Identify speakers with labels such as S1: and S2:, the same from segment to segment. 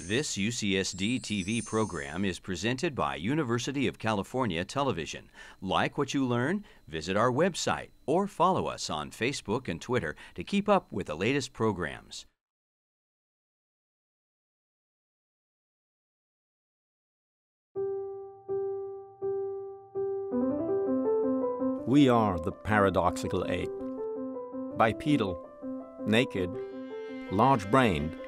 S1: This UCSD TV program is presented by University of California Television. Like what you learn? Visit our website or follow us on Facebook and Twitter to keep up with the latest programs.
S2: We are the paradoxical ape. Bipedal, naked, large-brained,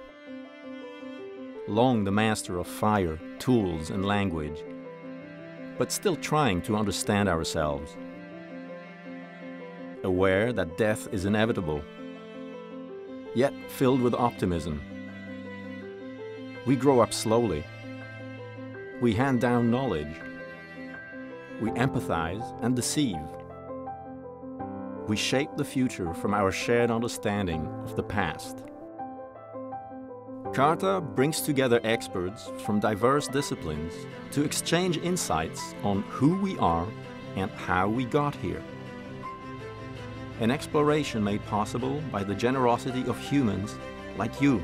S2: long the master of fire, tools, and language, but still trying to understand ourselves. Aware that death is inevitable, yet filled with optimism. We grow up slowly. We hand down knowledge. We empathize and deceive. We shape the future from our shared understanding of the past. CARTA brings together experts from diverse disciplines to exchange insights on who we are and how we got here. An exploration made possible by the generosity of humans like you.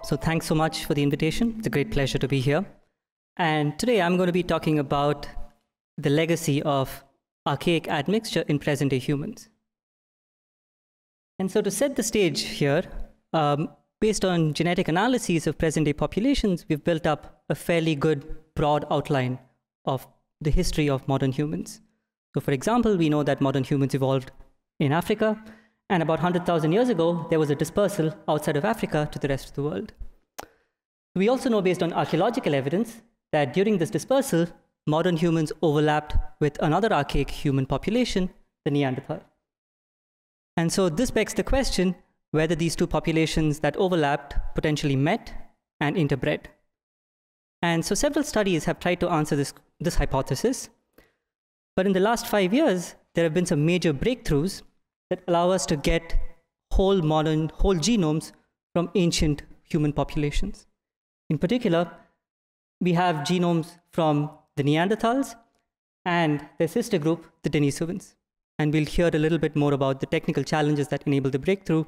S3: So thanks so much for the invitation. It's a great pleasure to be here. And today I'm going to be talking about the legacy of archaic admixture in present-day humans. And so to set the stage here, based on genetic analyses of present-day populations, we've built up a fairly good broad outline of the history of modern humans. So for example, we know that modern humans evolved in Africa, and about 100,000 years ago, there was a dispersal outside of Africa to the rest of the world. We also know, based on archaeological evidence, that during this dispersal, modern humans overlapped with another archaic human population, the Neanderthal. And so this begs the question whether these two populations that overlapped potentially met and interbred. And so several studies have tried to answer this hypothesis. But in the last 5 years, there have been some major breakthroughs that allow us to get whole genomes from ancient human populations. In particular, we have genomes from the Neanderthals and their sister group, the Denisovans. And we'll hear a little bit more about the technical challenges that enable the breakthrough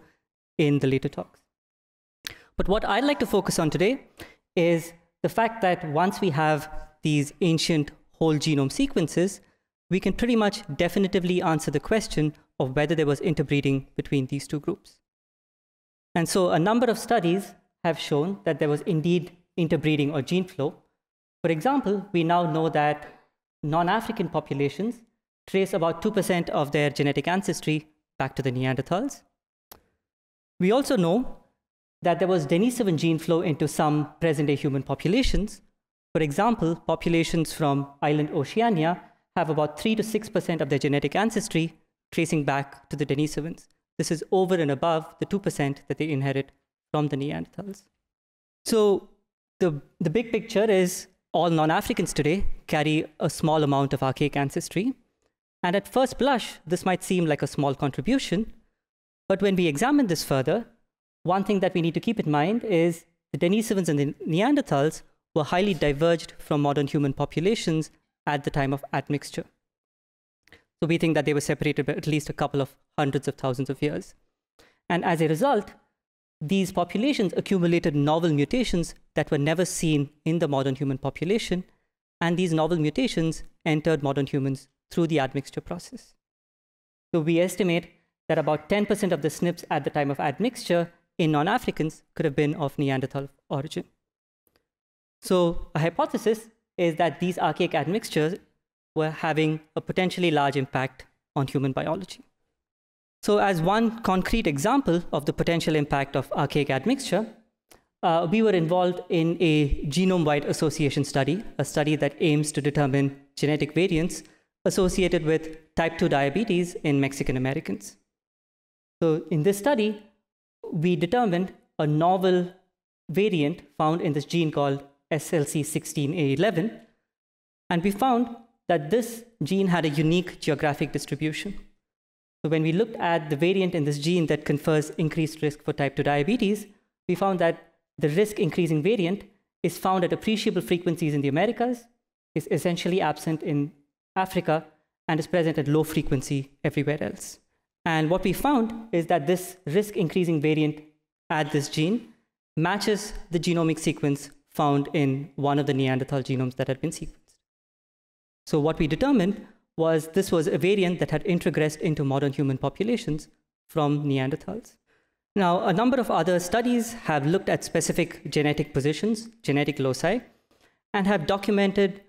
S3: in the later talks. But what I'd like to focus on today is the fact that once we have these ancient whole genome sequences, we can pretty much definitively answer the question of whether there was interbreeding between these two groups. And so a number of studies have shown that there was indeed interbreeding or gene flow. For example, we now know that non-African populations trace about 2% of their genetic ancestry back to the Neanderthals. We also know that there was Denisovan gene flow into some present-day human populations. For example, populations from island Oceania have about 3 to 6% of their genetic ancestry tracing back to the Denisovans. This is over and above the 2% that they inherit from the Neanderthals. So the big picture is all non-Africans today carry a small amount of archaic ancestry. And at first blush, this might seem like a small contribution. But when we examine this further, one thing that we need to keep in mind is the Denisovans and the Neanderthals were highly diverged from modern human populations at the time of admixture. So we think that they were separated by at least a couple of hundreds of thousands of years. And as a result, these populations accumulated novel mutations that were never seen in the modern human population. And these novel mutations entered modern humans through the admixture process. So we estimate that about 10% of the SNPs at the time of admixture in non-Africans could have been of Neanderthal origin. So a hypothesis is that these archaic admixtures were having a potentially large impact on human biology. So as one concrete example of the potential impact of archaic admixture, we were involved in a genome-wide association study, a study that aims to determine genetic variants associated with type 2 diabetes in Mexican Americans. So in this study, we determined a novel variant found in this gene called SLC16A11, and we found that this gene had a unique geographic distribution. So when we looked at the variant in this gene that confers increased risk for type 2 diabetes, we found that the risk increasing variant is found at appreciable frequencies in the Americas, is essentially absent in Africa, and is present at low frequency everywhere else. And what we found is that this risk increasing variant at this gene matches the genomic sequence found in one of the Neanderthal genomes that had been sequenced. So what we determined was this was a variant that had introgressed into modern human populations from Neanderthals. Now, a number of other studies have looked at specific genetic positions, genetic loci, and have documented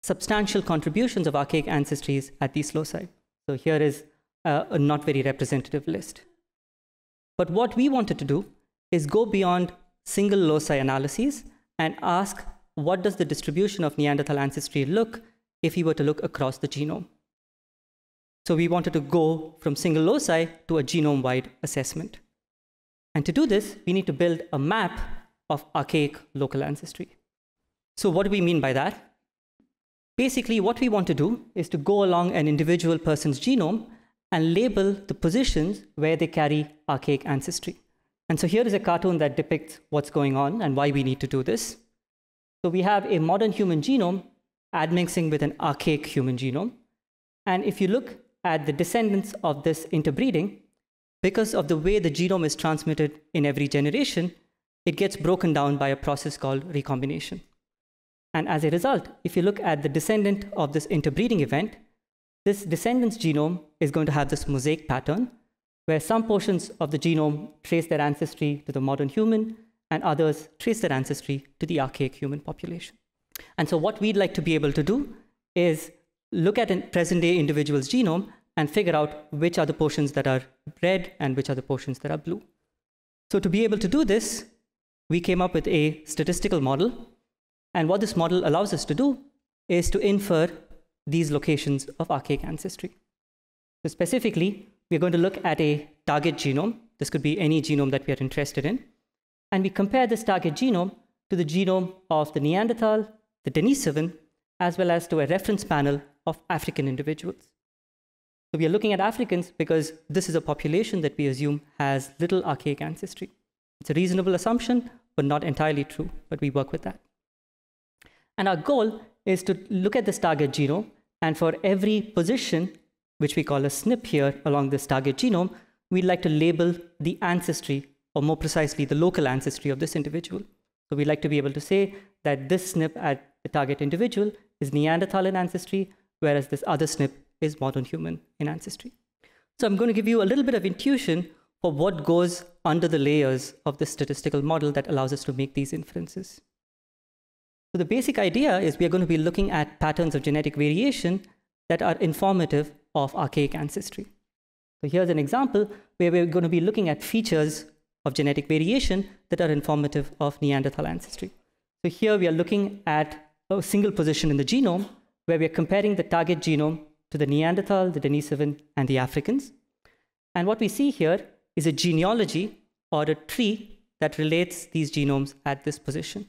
S3: substantial contributions of archaic ancestries at these loci. So here is a not very representative list. But what we wanted to do is go beyond single loci analyses and ask, what does the distribution of Neanderthal ancestry look if we were to look across the genome? So we wanted to go from single loci to a genome-wide assessment. And to do this, we need to build a map of archaic local ancestry. So what do we mean by that? Basically, what we want to do is to go along an individual person's genome and label the positions where they carry archaic ancestry. And so here is a cartoon that depicts what's going on and why we need to do this. So we have a modern human genome admixing with an archaic human genome. And if you look at the descendants of this interbreeding, because of the way the genome is transmitted in every generation, it gets broken down by a process called recombination. And as a result, if you look at the descendant of this interbreeding event, this descendant's genome is going to have this mosaic pattern, where some portions of the genome trace their ancestry to the modern human, and others trace their ancestry to the archaic human population. And so what we'd like to be able to do is look at a present-day individual's genome and figure out which are the portions that are red and which are the portions that are blue. So to be able to do this, we came up with a statistical model. And what this model allows us to do is to infer these locations of archaic ancestry. So specifically, we're going to look at a target genome. This could be any genome that we are interested in. And we compare this target genome to the genome of the Neanderthal, the Denisovan, as well as to a reference panel of African individuals. So we are looking at Africans because this is a population that we assume has little archaic ancestry. It's a reasonable assumption, but not entirely true, but we work with that. And our goal is to look at this target genome, and for every position, which we call a SNP here along this target genome, we'd like to label the ancestry, or more precisely, the local ancestry of this individual. So we'd like to be able to say that this SNP at the target individual is Neanderthal in ancestry, whereas this other SNP is modern human in ancestry. So I'm going to give you a little bit of intuition for what goes under the layers of this statistical model that allows us to make these inferences. So the basic idea is we are going to be looking at patterns of genetic variation that are informative of archaic ancestry. So here's an example where we're going to be looking at features of genetic variation that are informative of Neanderthal ancestry. So here we are looking at a single position in the genome where we are comparing the target genome to the Neanderthal, the Denisovan, and the Africans. And what we see here is a genealogy or a tree that relates these genomes at this position.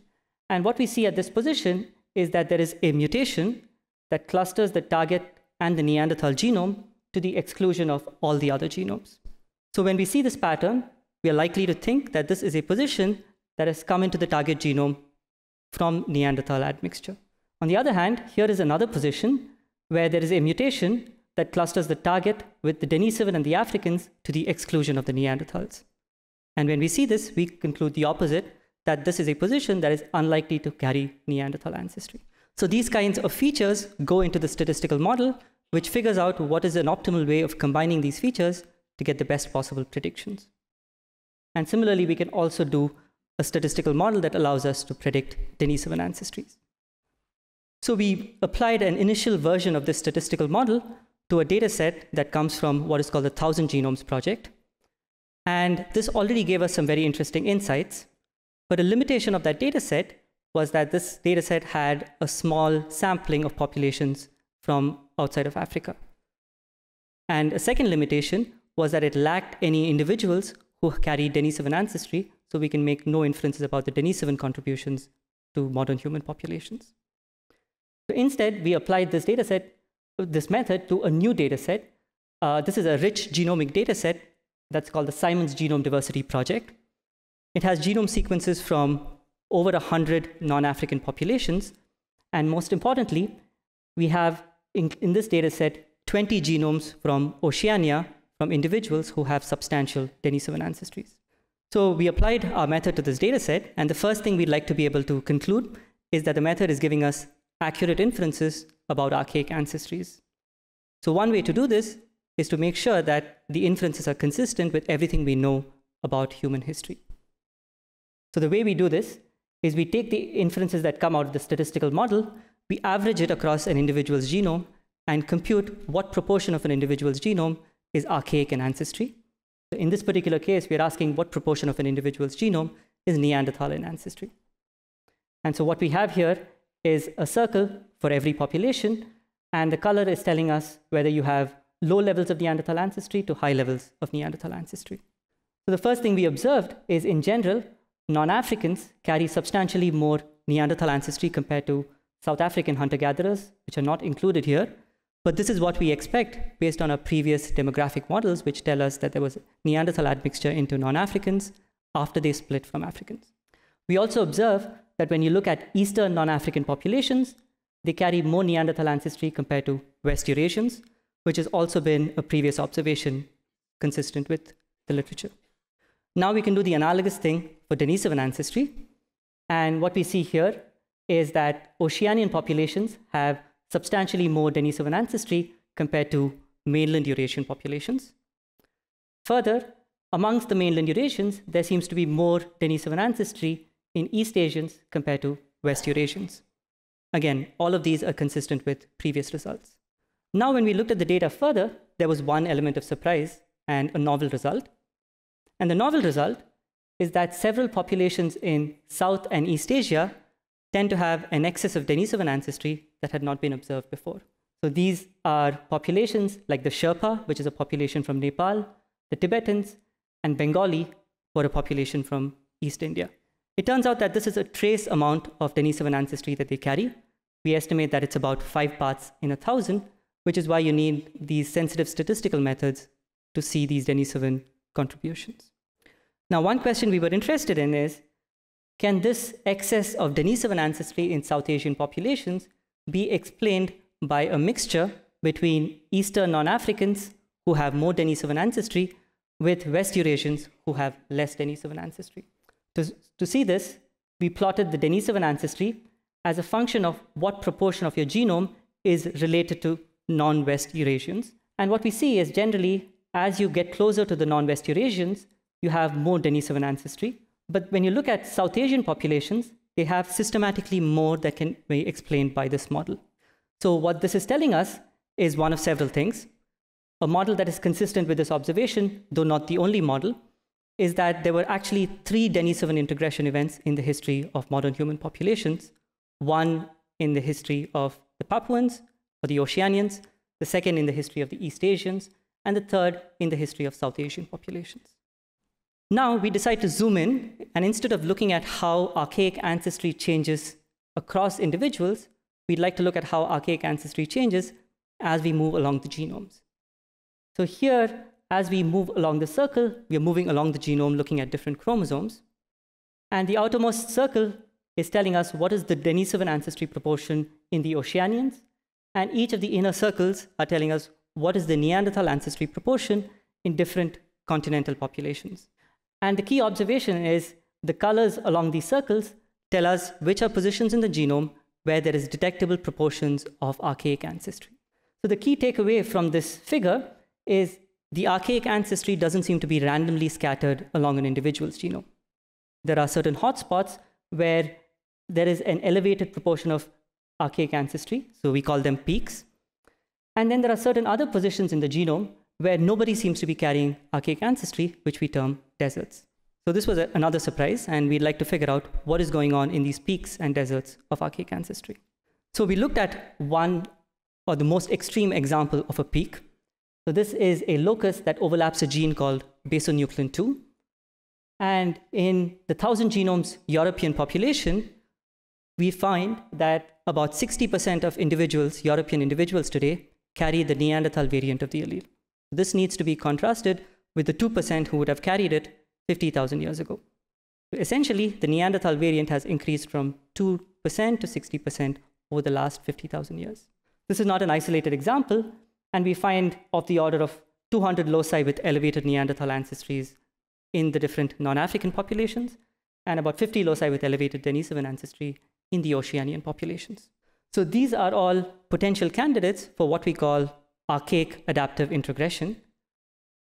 S3: And what we see at this position is that there is a mutation that clusters the target and the Neanderthal genome to the exclusion of all the other genomes. So when we see this pattern, we are likely to think that this is a position that has come into the target genome from Neanderthal admixture. On the other hand, here is another position where there is a mutation that clusters the target with the Denisovan and the Africans to the exclusion of the Neanderthals. And when we see this, we conclude the opposite, that this is a position that is unlikely to carry Neanderthal ancestry. So these kinds of features go into the statistical model, which figures out what is an optimal way of combining these features to get the best possible predictions. And similarly, we can also do a statistical model that allows us to predict Denisovan ancestries. So we applied an initial version of this statistical model to a data set that comes from what is called the 1000 Genomes Project. And this already gave us some very interesting insights. But a limitation of that data set was that this data set had a small sampling of populations from outside of Africa. And a second limitation was that it lacked any individuals who carry Denisovan ancestry, so we can make no inferences about the Denisovan contributions to modern human populations. So instead, we applied this method to a new data set. This is a rich genomic data set that's called the Simon's Genome Diversity Project. It has genome sequences from over 100 non-African populations. And most importantly, we have in this data set 20 genomes from Oceania from individuals who have substantial Denisovan ancestries. So we applied our method to this data set, and the first thing we'd like to be able to conclude is that the method is giving us accurate inferences about archaic ancestries. So one way to do this is to make sure that the inferences are consistent with everything we know about human history. So the way we do this is we take the inferences that come out of the statistical model, we average it across an individual's genome, and compute what proportion of an individual's genome is archaic in ancestry. So in this particular case, we're asking what proportion of an individual's genome is Neanderthal in ancestry. And so what we have here is a circle for every population, and the color is telling us whether you have low levels of Neanderthal ancestry to high levels of Neanderthal ancestry. So the first thing we observed is, in general, non-Africans carry substantially more Neanderthal ancestry compared to South African hunter-gatherers, which are not included here. But this is what we expect based on our previous demographic models, which tell us that there was Neanderthal admixture into non-Africans after they split from Africans. We also observe that when you look at Eastern non-African populations, they carry more Neanderthal ancestry compared to West Eurasians, which has also been a previous observation consistent with the literature. Now we can do the analogous thing for Denisovan ancestry. And what we see here is that Oceanian populations have substantially more Denisovan ancestry compared to mainland Eurasian populations. Further, amongst the mainland Eurasians, there seems to be more Denisovan ancestry in East Asians compared to West Eurasians. Again, all of these are consistent with previous results. Now, when we looked at the data further, there was one element of surprise and a novel result. And the novel result is that several populations in South and East Asia tend to have an excess of Denisovan ancestry that had not been observed before. So these are populations like the Sherpa, which is a population from Nepal, the Tibetans, and Bengali, who are a population from East India. It turns out that this is a trace amount of Denisovan ancestry that they carry. We estimate that it's about 5 parts in 1,000, which is why you need these sensitive statistical methods to see these Denisovan contributions. Now, one question we were interested in is, can this excess of Denisovan ancestry in South Asian populations be explained by a mixture between Eastern non-Africans who have more Denisovan ancestry with West Eurasians who have less Denisovan ancestry? To see this, we plotted the Denisovan ancestry as a function of what proportion of your genome is related to non-West Eurasians. And what we see is generally, as you get closer to the non-West Eurasians, you have more Denisovan ancestry. But when you look at South Asian populations, they have systematically more that can be explained by this model. So what this is telling us is one of several things. A model that is consistent with this observation, though not the only model, is that there were actually 3 Denisovan integration events in the history of modern human populations. One in the history of the Papuans or the Oceanians, the second in the history of the East Asians, and the third in the history of South Asian populations. Now we decide to zoom in, and instead of looking at how archaic ancestry changes across individuals, we'd like to look at how archaic ancestry changes as we move along the genomes. So here, as we move along the circle, we are moving along the genome looking at different chromosomes. And the outermost circle is telling us what is the Denisovan ancestry proportion in the Oceanians, and each of the inner circles are telling us what is the Neanderthal ancestry proportion in different continental populations. And the key observation is the colors along these circles tell us which are positions in the genome where there is detectable proportions of archaic ancestry. So the key takeaway from this figure is the archaic ancestry doesn't seem to be randomly scattered along an individual's genome. There are certain hotspots where there is an elevated proportion of archaic ancestry, so we call them peaks. And then there are certain other positions in the genome where nobody seems to be carrying archaic ancestry, which we term deserts. So this was another surprise, and we'd like to figure out what is going on in these peaks and deserts of archaic ancestry. So we looked at one, or the most extreme example of a peak. So this is a locus that overlaps a gene called basonuclein 2. And in the 1,000 genomes European population, we find that about 60% of individuals, European individuals today, carry the Neanderthal variant of the allele. This needs to be contrasted with the 2% who would have carried it 50,000 years ago. Essentially, the Neanderthal variant has increased from 2% to 60% over the last 50,000 years. This is not an isolated example, and we find of the order of 200 loci with elevated Neanderthal ancestries in the different non-African populations, and about 50 loci with elevated Denisovan ancestry in the Oceanian populations. So these are all potential candidates for what we call archaic adaptive introgression.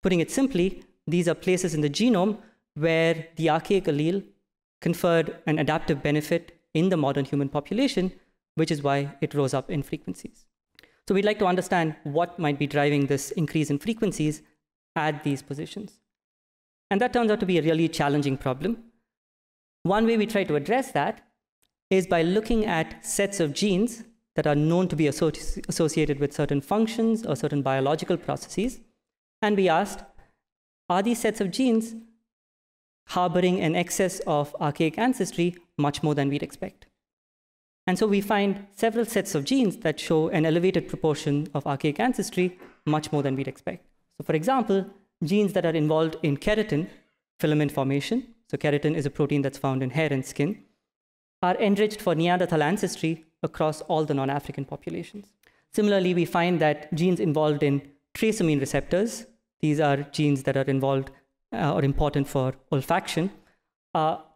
S3: Putting it simply, these are places in the genome where the archaic allele conferred an adaptive benefit in the modern human population, which is why it rose up in frequencies. So we'd like to understand what might be driving this increase in frequencies at these positions. And that turns out to be a really challenging problem. One way we try to address that is by looking at sets of genes that are known to be associated with certain functions or certain biological processes. And we asked, are these sets of genes harboring an excess of archaic ancestry much more than we'd expect? And so we find several sets of genes that show an elevated proportion of archaic ancestry much more than we'd expect. So for example, genes that are involved in keratin filament formation, so keratin is a protein that's found in hair and skin, are enriched for Neanderthal ancestry across all the non-African populations. Similarly, we find that genes involved in traceamine receptors, these are genes that are involved or important for olfaction,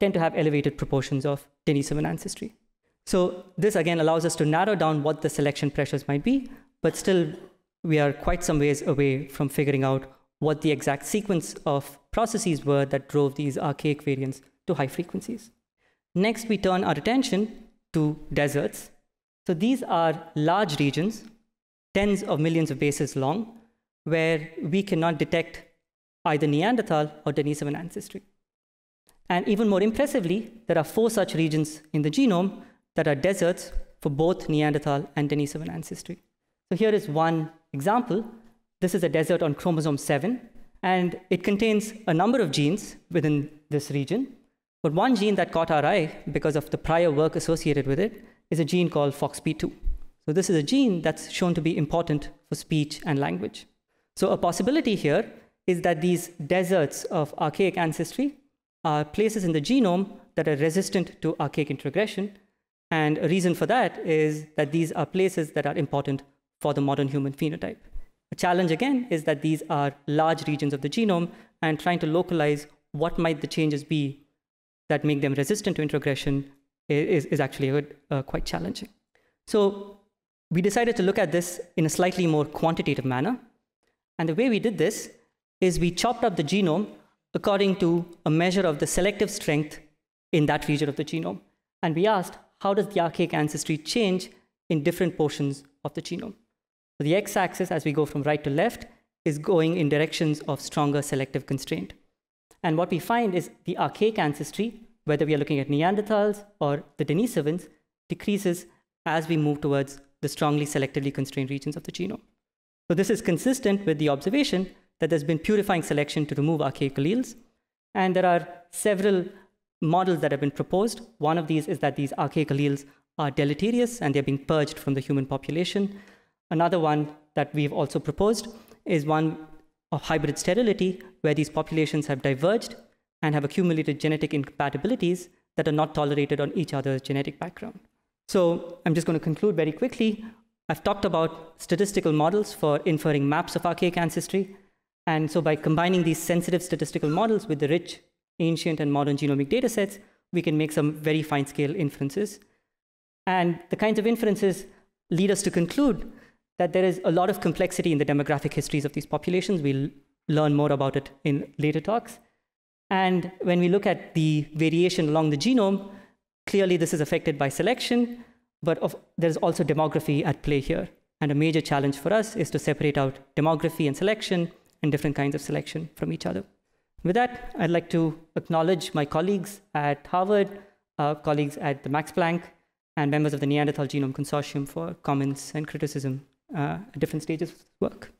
S3: tend to have elevated proportions of Denisovan ancestry. So this again allows us to narrow down what the selection pressures might be, but still we are quite some ways away from figuring out what the exact sequence of processes were that drove these archaic variants to high frequencies. Next, we turn our attention to deserts. So these are large regions, tens of millions of bases long, where we cannot detect either Neanderthal or Denisovan ancestry. And even more impressively, there are 4 such regions in the genome that are deserts for both Neanderthal and Denisovan ancestry. So here is one example. This is a desert on chromosome 7, and it contains a number of genes within this region. But one gene that caught our eye because of the prior work associated with it is a gene called FOXP2. So this is a gene that's shown to be important for speech and language. So a possibility here is that these deserts of archaic ancestry are places in the genome that are resistant to archaic introgression. And a reason for that is that these are places that are important for the modern human phenotype. The challenge again is that these are large regions of the genome, and trying to localize what might the changes be that make them resistant to introgression is actually quite challenging. So we decided to look at this in a slightly more quantitative manner. And the way we did this is we chopped up the genome according to a measure of the selective strength in that region of the genome. And we asked, how does the archaic ancestry change in different portions of the genome? So the x-axis, as we go from right to left, is going in directions of stronger selective constraint. And what we find is the archaic ancestry, whether we are looking at Neanderthals or the Denisovans, decreases as we move towards the strongly selectively constrained regions of the genome. So this is consistent with the observation that there's been purifying selection to remove archaic alleles. And there are several models that have been proposed. One of these is that these archaic alleles are deleterious and they're being purged from the human population. Another one that we've also proposed is one of hybrid sterility, where these populations have diverged and have accumulated genetic incompatibilities that are not tolerated on each other's genetic background. So I'm just going to conclude very quickly. I've talked about statistical models for inferring maps of archaic ancestry. And so by combining these sensitive statistical models with the rich ancient and modern genomic data sets, we can make some very fine-scale inferences. And the kinds of inferences lead us to conclude that there is a lot of complexity in the demographic histories of these populations. We'll learn more about it in later talks. And when we look at the variation along the genome, clearly this is affected by selection, but there's also demography at play here. And a major challenge for us is to separate out demography and selection and different kinds of selection from each other. With that, I'd like to acknowledge my colleagues at Harvard, colleagues at the Max Planck, and members of the Neandertal Genome Consortium for comments and criticism at different stages of work.